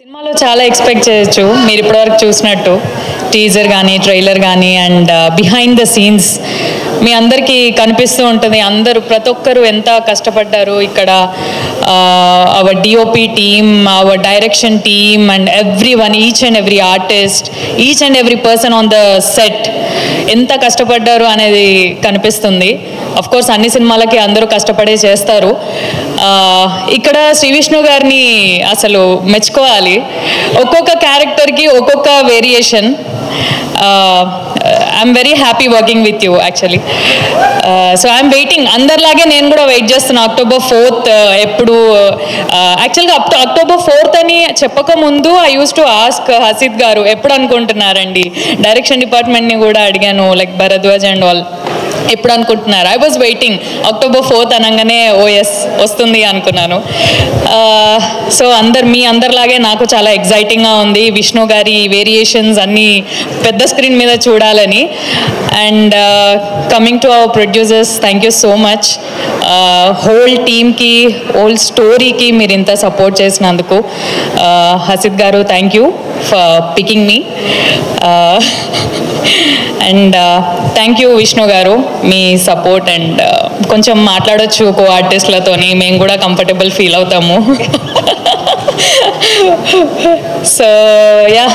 సినిమాలో చాలా ఎక్స్పెక్ట్ చేయొచ్చు మీరు ఇప్పటివరకు చూసినట్టు టీజర్ కానీ ట్రైలర్ కానీ అండ్ బిహైండ్ ద సీన్స్ మీ అందరికీ కనిపిస్తూ ఉంటుంది. అందరూ ప్రతి ఒక్కరు ఎంత కష్టపడ్డారు ఇక్కడ. Our DOP team, our direction team and every one, each and every artist, each and every person on the set ఎంత కష్టపడ్డారు అనేది కనిపిస్తుంది. అఫ్ కోర్స్ అన్ని సినిమాలకి అందరూ కష్టపడే చేస్తారు. ఇక్కడ శ్రీ విష్ణు గారిని అసలు మెచ్చుకోవాలి. ఒక్కొక్క క్యారెక్టర్కి ఒక్కొక్క variation. I'm very happy working with you actually. So I'm waiting, అందరిలాగే నేను కూడా వెయిట్ చేస్తున్నాను October 4th. ఎప్పుడు యాక్చువల్గా October 4th అని చెప్పకముందు I used to ask Hasid గారు ఎప్పుడు అనుకుంటున్నారండి. డైరెక్షన్ డిపార్ట్మెంట్ని కూడా అడిగాను, లైక్ భరద్వాజ్ అండ్ ఆల్, ఎప్పుడు అనుకుంటున్నారు. I was waiting October 4th అనగానే ఓఎస్ వస్తుంది అనుకున్నాను. సో మీ అందరిలాగే నాకు చాలా ఎగ్జైటింగ్గా ఉంది విష్ణు గారి వేరియేషన్స్ అన్నీ పెద్ద స్క్రీన్ మీద చూడాలని. And coming to our producers, thank you so much. Whole టీమ్కి, హోల్ స్టోరీకి మీరు ఇంత సపోర్ట్ చేసినందుకు. హసిద్ గారు, thank you for picking me. And thank you Vishnu గారు, మీ సపోర్ట్. అండ్ కొంచెం మాట్లాడొచ్చు కో ఆర్టిస్ట్లతోని, మేము కూడా కంఫర్టబుల్ ఫీల్ అవుతాము. సో యా,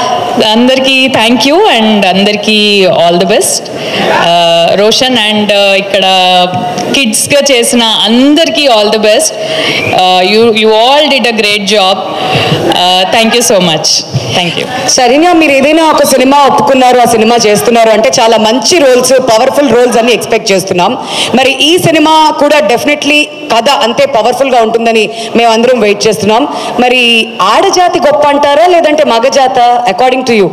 అందరికీ థ్యాంక్ యూ అండ్ అందరికీ all the best. Roshan and ఇక్కడ కిడ్స్గా చేసిన అందరికీ all the best. You all did a great job. Thank you so much. Thank you. Saranya, మీరు ఏదైనా ఒక సినిమా ఒప్పుకున్నారు, ఆ సినిమా చేస్తున్నారు అంటే చాలా మంచి రోల్స్, పవర్ఫుల్ రోల్స్ అని ఎక్స్పెక్ట్ చేస్తున్నాం. మరి ఈ సినిమా కూడా డెఫినెట్లీ కథ అంతే పవర్ఫుల్గా ఉంటుందని మేము అందరం వెయిట్ చేస్తున్నాం. మరి ఆడజాతి గొప్ప అంటారా లేదంటే మగజాత అకార్డింగ్ టు యూ?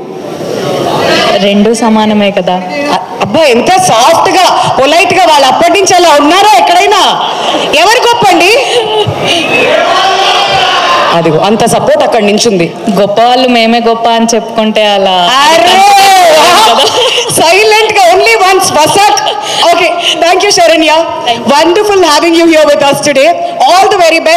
రెండు సమానమే కదా. అబ్బా, ఎంత సాఫ్ట్ గా పొలైట్ గా వాళ్ళు అప్పటి నుంచి అలా ఉన్నారా ఎక్కడైనా? ఎవరు గొప్ప అండి? అది అంత సపోర్ట్ అక్కడి నుంచి ఉంది. గొప్ప వాళ్ళు మేమే గొప్ప అని చెప్పుకుంటే అలా సైలెంట్ గా ఓన్లీ వన్స్ వసాక్. Okay, thank you Saranya. Wonderful having you here with us today. All the very best.